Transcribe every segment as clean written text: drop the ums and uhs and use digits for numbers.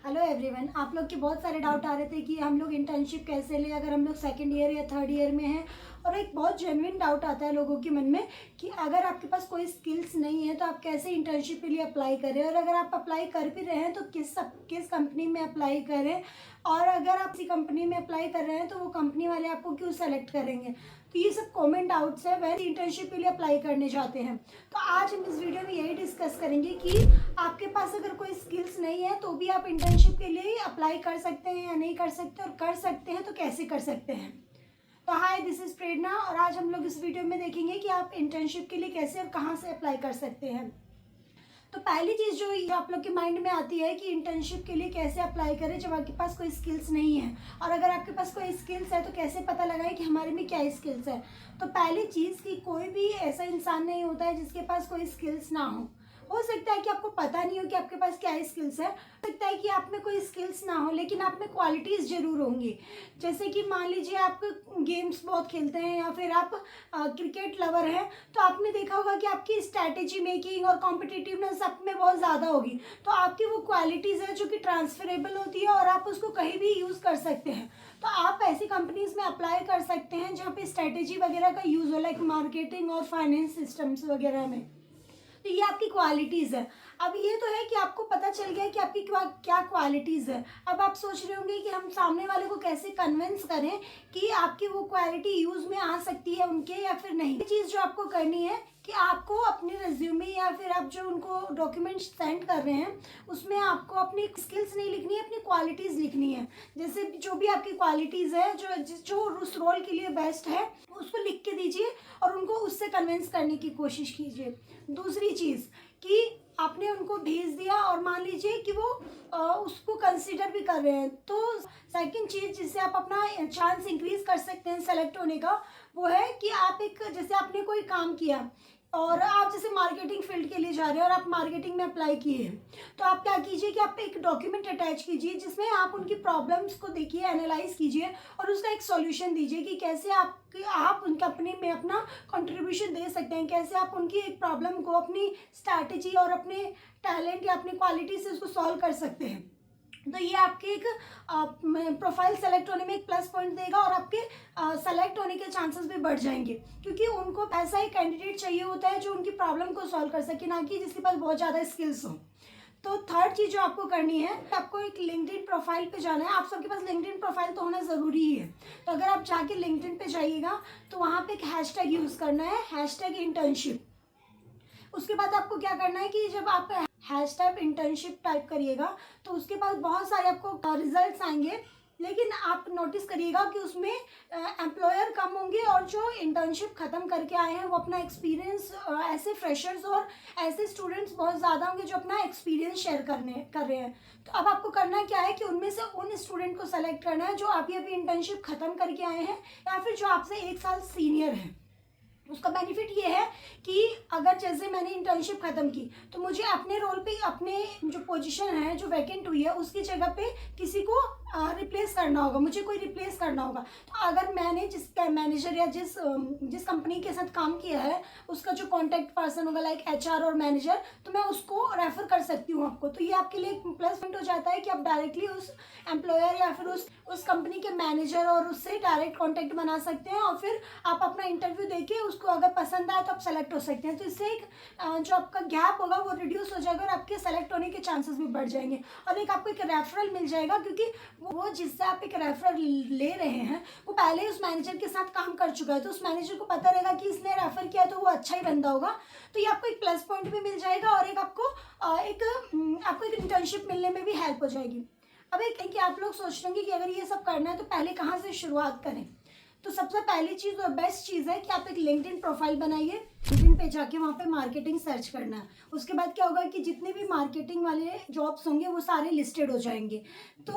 Hello everyone. आप लोग के बहुत सारे डाउट आ रहे थे कि हम लोग इंटर्नशिप कैसे लें अगर हम लोग सेकंड ईयर या थर्ड ईयर में हैं। और एक बहुत जेन्युइन डाउट आता है लोगों के मन में कि अगर आपके पास कोई स्किल्स नहीं है तो आप कैसे इंटर्नशिप के लिए अप्लाई करें, और अगर आप अप्लाई कर भी रहे हैं तो किस कंपनी में अप्लाई करें, और अगर आप किसी कंपनी में अप्लाई कर रहे हैं तो वो कंपनी वाले आपको क्यों सेलेक्ट करेंगे। तो ये सब कॉमन डाउट्स है वह इंटर्नशिप के लिए अप्लाई करने जाते हैं। तो आज हम इस वीडियो में यही डिस्कस करेंगे कि आपके पास अगर कोई स्किल्स नहीं है तो भी आप इंटर्नशिप के लिए अप्लाई कर सकते हैं या नहीं कर सकते, और कर सकते हैं तो कैसे कर सकते हैं। तो हाय, दिस इज प्रेरणा और आज हम लोग इस वीडियो में देखेंगे कि आप इंटर्नशिप के लिए कैसे और कहाँ से अप्लाई कर सकते हैं। तो पहली चीज़ जो आप लोग के माइंड में आती है कि इंटर्नशिप के लिए कैसे अप्लाई करें जब आपके पास कोई स्किल्स नहीं है, और अगर आपके पास कोई स्किल्स है तो कैसे पता लगाए कि हमारे में क्या स्किल्स है। तो पहली चीज़ कि कोई भी ऐसा इंसान नहीं होता है जिसके पास कोई स्किल्स ना हो सकता है कि आपको पता नहीं हो कि आपके पास क्या स्किल्स है, हो सकता है कि आप में कोई स्किल्स ना हो लेकिन आप में क्वालिटीज़ ज़रूर होंगी। जैसे कि मान लीजिए आप गेम्स बहुत खेलते हैं या फिर आप क्रिकेट लवर हैं, तो आपने देखा होगा कि आपकी स्ट्रैटेजी मेकिंग और कॉम्पिटिटिवनेस आप में बहुत ज़्यादा होगी। तो आपकी वो क्वालिटीज़ है जो कि ट्रांसफरेबल होती है और आप उसको कहीं भी यूज़ कर सकते हैं। तो आप ऐसी कंपनीज़ में अप्लाई कर सकते हैं जहाँ पे स्ट्रैटेजी वगैरह का यूज़ हो, लाइक मार्केटिंग और फाइनेंस सिस्टम्स वगैरह में। तो ये आपकी क्वालिटीज़ है। अब ये तो है कि आपको पता चल गया कि आपकी क्या क्वालिटीज़ है। अब आप सोच रहे होंगे कि हम सामने वाले को कैसे कन्विंस करें कि आपकी वो क्वालिटी यूज़ में आ सकती है उनके या फिर नहीं। ये चीज़ जो आपको करनी है कि आपको अपने रिज्यूमे या फिर आप जो उनको डॉक्यूमेंट्स सेंड कर रहे हैं उसमें आपको अपनी स्किल्स नहीं लिखनी है, अपनी क्वालिटीज़ लिखनी है। जैसे जो भी आपकी क्वालिटीज़ है जो उस रोल के लिए बेस्ट है उसको लिख के दीजिए और उनको उससे कन्विंस करने की कोशिश कीजिए। दूसरी चीज़ कि आपने उनको भेज दिया और मान लीजिए कि वो उसको कंसीडर भी कर रहे हैं, तो सेकंड चीज़ जिससे आप अपना चांस इंक्रीज कर सकते हैं सेलेक्ट होने का, वो है कि आप जैसे आपने कोई काम किया और आप जैसे मार्केटिंग फील्ड के लिए जा रहे हैं और आप मार्केटिंग में अप्लाई किए हैं, तो आप क्या कीजिए कि आप एक डॉक्यूमेंट अटैच कीजिए जिसमें आप उनकी प्रॉब्लम्स को देखिए, एनालाइज कीजिए और उसका एक सॉल्यूशन दीजिए कि कैसे आप उन कंपनी में अपना कंट्रीब्यूशन दे सकते हैं, कैसे आप उनकी एक प्रॉब्लम को अपनी स्ट्रैटेजी और अपने टैलेंट या अपनी क्वालिटी से उसको सॉल्व कर सकते हैं। तो ये आपके एक प्रोफाइल सेलेक्ट होने में एक प्लस पॉइंट देगा और आपके सेलेक्ट होने के चांसेस भी बढ़ जाएंगे, क्योंकि उनको ऐसा ही कैंडिडेट चाहिए होता है जो उनकी प्रॉब्लम को सॉल्व कर सके, ना कि जिसके पास बहुत ज़्यादा स्किल्स हो। तो थर्ड चीज़ जो आपको करनी है, आपको एक लिंक्डइन प्रोफाइल पे जाना है। आप सबके पास लिंक्डइन प्रोफाइल तो होना ज़रूरी ही है। तो अगर आप जाके लिंक्डइन पे जाइएगा तो वहाँ पे एक हैशटैग यूज़ करना है, हैशटैग इंटर्नशिप। उसके बाद आपको क्या करना है कि जब आप हैशटैग इंटर्नशिप टाइप करिएगा तो उसके बाद बहुत सारे आपको रिजल्ट्स आएंगे, लेकिन आप नोटिस करिएगा कि उसमें एम्प्लॉयर कम होंगे और जो इंटर्नशिप ख़त्म करके आए हैं वो अपना एक्सपीरियंस, ऐसे फ्रेशर्स और ऐसे स्टूडेंट्स बहुत ज़्यादा होंगे जो अपना एक्सपीरियंस शेयर कर रहे हैं। तो अब आपको करना क्या है कि उनमें से उन स्टूडेंट को सेलेक्ट करना है जो अभी इंटर्नशिप ख़त्म करके आए हैं या फिर जो आपसे 1 साल सीनियर है। उसका बेनिफिट ये है कि अगर जैसे मैंने इंटर्नशिप ख़त्म की तो मुझे अपने रोल पे, अपने जो पोजीशन है जो वैकेंट हुई है उसकी जगह पे किसी को रिप्लेस करना होगा, मुझे कोई रिप्लेस करना होगा। तो अगर मैंने जिस मैनेजर या जिस कंपनी के साथ काम किया है उसका जो कॉन्टैक्ट पर्सन होगा, लाइक HR और मैनेजर, तो मैं उसको रेफ़र कर सकती हूँ आपको। तो ये आपके लिए एक प्लस पॉइंट हो जाता है कि आप डायरेक्टली उस एम्प्लॉयर या फिर उस कंपनी के मैनेजर और उससे डायरेक्ट कॉन्टैक्ट बना सकते हैं और फिर आप अपना इंटरव्यू देके उसको अगर पसंद आए तो आप सेलेक्ट हो सकते हैं। तो इससे एक जो आपका गैप होगा वो रिड्यूस हो जाएगा और आपके सेलेक्ट होने के चांसेस भी बढ़ जाएंगे। और एक आपको एक रेफरल मिल जाएगा, क्योंकि वो जिससे आप एक रेफरल ले रहे हैं वो पहले ही उस मैनेजर के साथ काम कर चुका है, तो उस मैनेजर को पता रहेगा कि इसने रेफर किया तो वो अच्छा ही बंदा होगा। तो ये आपको एक प्लस पॉइंट भी मिल जाएगा और एक आपको एक इंटर्नशिप मिलने में भी हेल्प हो जाएगी। अब एक कि आप लोग सोच रहे होंगे कि अगर ये सब करना है तो पहले कहाँ से शुरुआत करें। तो सबसे पहली चीज़ और बेस्ट चीज़ है कि आप एक लिंक्डइन प्रोफाइल बनाइए। लिंक्डइन पे जाके वहाँ पे मार्केटिंग सर्च करना है। उसके बाद क्या होगा कि जितने भी मार्केटिंग वाले जॉब्स होंगे वो सारे लिस्टेड हो जाएंगे। तो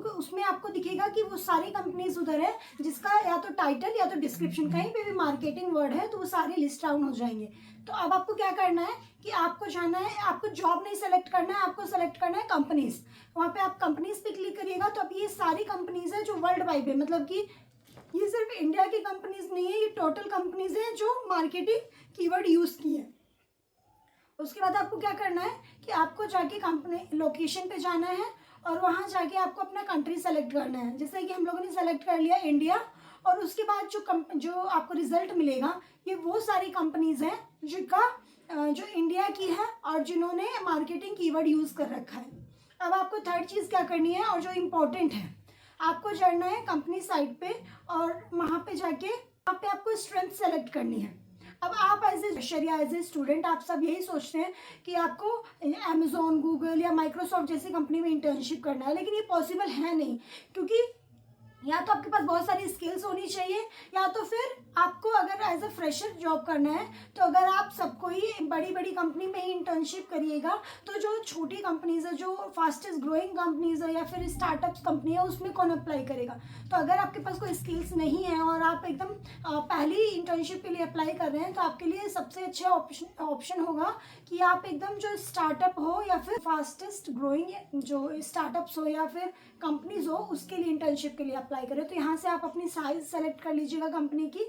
उसमें आपको दिखेगा कि वो सारी कंपनीज उधर है जिसका या तो टाइटल या तो डिस्क्रिप्शन कहीं पे भी मार्केटिंग वर्ड है तो वो सारे लिस्ट डाउन हो जाएंगे। तो अब आपको क्या करना है कि आपको जाना है, आपको जॉब नहीं सेलेक्ट करना है, आपको सेलेक्ट करना है कंपनीज। वहाँ पे आप कंपनीज पे क्लिक करिएगा तो अब ये सारी कंपनीज है जो वर्ल्ड वाइड है, मतलब कि ये सिर्फ इंडिया की कंपनीज नहीं है, ये टोटल कंपनीज हैं जो मार्केटिंग कीवर्ड यूज़ की है। उसके बाद आपको क्या करना है कि आपको जाके कंपनी लोकेशन पे जाना है और वहाँ जाके आपको अपना कंट्री सेलेक्ट करना है। जैसे कि हम लोगों ने सेलेक्ट कर लिया इंडिया, और उसके बाद जो आपको रिजल्ट मिलेगा ये वो सारी कंपनीज हैं जिनका जो इंडिया की है और जिन्होंने मार्केटिंग कीवर्ड यूज़ कर रखा है। अब आपको थर्ड चीज़ क्या करनी है, और जो इम्पोर्टेंट है, आपको जाना है कंपनी साइट पे, और वहाँ पे जाके वहाँ पे आपको स्ट्रेंथ सेलेक्ट करनी है। अब आप एज ए शरिया, एज ए स्टूडेंट, आप सब यही सोचते हैं कि आपको अमेजोन, गूगल या माइक्रोसॉफ्ट जैसी कंपनी में इंटर्नशिप करना है, लेकिन ये पॉसिबल है नहीं, क्योंकि या तो आपके पास बहुत सारी स्किल्स होनी चाहिए, या तो फिर आपको अगर एज अ फ्रेशर जॉब करना है तो अगर आप सबको ही बड़ी बड़ी कंपनी में ही इंटर्नशिप करिएगा तो जो छोटी कंपनीज है, जो फास्टेस्ट ग्रोइंग कंपनीज है या फिर स्टार्टअप्स कंपनी है, उसमें कौन अप्लाई करेगा। तो अगर आपके पास कोई स्किल्स नहीं है और आप एकदम पहली इंटर्नशिप के लिए अप्लाई कर रहे हैं, तो आपके लिए सबसे अच्छा ऑप्शन होगा कि आप एकदम जो स्टार्टअप हो या फिर फास्टेस्ट ग्रोइंग जो स्टार्टअप्स हो या फिर कंपनीज हो, उसके लिए इंटर्नशिप के लिए अप्लाई करें। तो यहाँ से आप अपनी साइज सेलेक्ट कर लीजिएगा कंपनी की।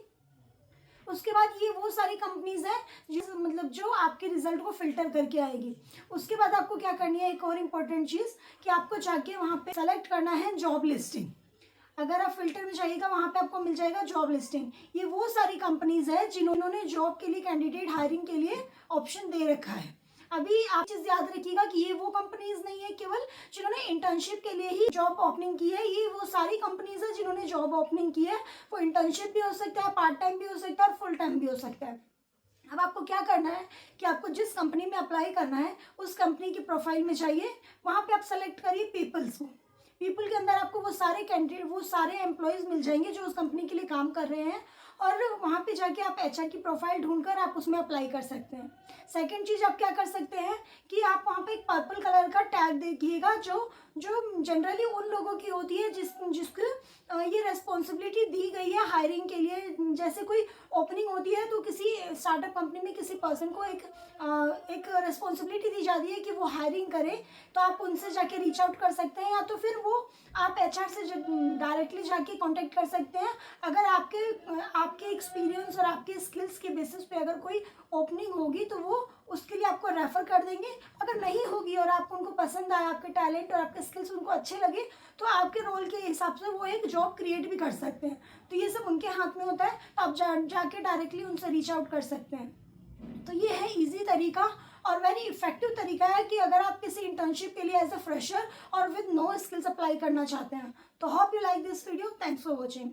उसके बाद ये वो सारी कंपनीज हैं जिस मतलब जो आपके रिजल्ट को फिल्टर करके आएगी। उसके बाद आपको क्या करनी है, एक और इम्पोर्टेंट चीज़ कि आपको जाके वहाँ पे सेलेक्ट करना है जॉब लिस्टिंग। अगर आप फिल्टर में जाइएगा वहाँ पे आपको मिल जाएगा जॉब लिस्टिंग। ये वो सारी कंपनीज है जिन्होंने जॉब के लिए कैंडिडेट हायरिंग के लिए ऑप्शन दे रखा है। अभी आप चीज़ याद रखिएगा कि ये वो कंपनीज नहीं है केवल जिन्होंने इंटर्नशिप के लिए ही जॉब ओपनिंग की है, ये वो सारी कंपनीज है जिन्होंने जॉब ओपनिंग की है। वो इंटर्नशिप भी हो सकता है, पार्ट टाइम भी हो सकता है और फुल टाइम भी हो सकता है। अब आपको क्या करना है कि आपको जिस कंपनी में अप्लाई करना है उस कंपनी की प्रोफाइल में जाइए, वहाँ पे आप सेलेक्ट करिए पीपल्स को। पीपल के अंदर आपको वो सारे कैंडिडेट, वो सारे एम्प्लॉयज़ मिल जाएंगे जो उस कंपनी के लिए काम कर रहे हैं, और वहाँ पे जाके आप एचआर की प्रोफाइल ढूंढकर आप उसमें अप्लाई कर सकते हैं। सेकंड चीज़ आप क्या कर सकते हैं कि आप वहाँ पे एक पर्पल कलर का टैग देखिएगा जो जो जनरली उन लोगों की होती है जिसको ये रेस्पॉन्सिबिलिटी दी गई है हायरिंग के लिए। जैसे कोई ओपनिंग होती है तो किसी स्टार्टअप कंपनी में किसी पर्सन को एक रेस्पॉन्सिबिलिटी दी जाती है कि वो हायरिंग करे, तो आप उनसे जाके रीच आउट कर सकते हैं, या तो फिर वो आप एचआर से डायरेक्टली जाके कांटेक्ट कर सकते हैं। अगर आपके एक्सपीरियंस और आपके स्किल्स के बेसिस पे अगर कोई ओपनिंग होगी तो वो उसके लिए आपको रेफ़र कर देंगे। अगर नहीं होगी और आपको उनको पसंद आया, आपके टैलेंट और आपके स्किल्स उनको अच्छे लगे, तो आपके रोल के हिसाब से वो एक जॉब क्रिएट भी कर सकते हैं। तो ये सब उनके हाथ में होता है, तो आप जाके डायरेक्टली उनसे रीच आउट कर सकते हैं। तो ये है ईजी तरीका और वेरी इफेक्टिव तरीका है कि अगर आप किसी इंटर्नशिप के लिए एज अ फ्रेशर और विद नो स्किल्स अप्लाई करना चाहते हैं। तो hope you like this video. Thanks for watching.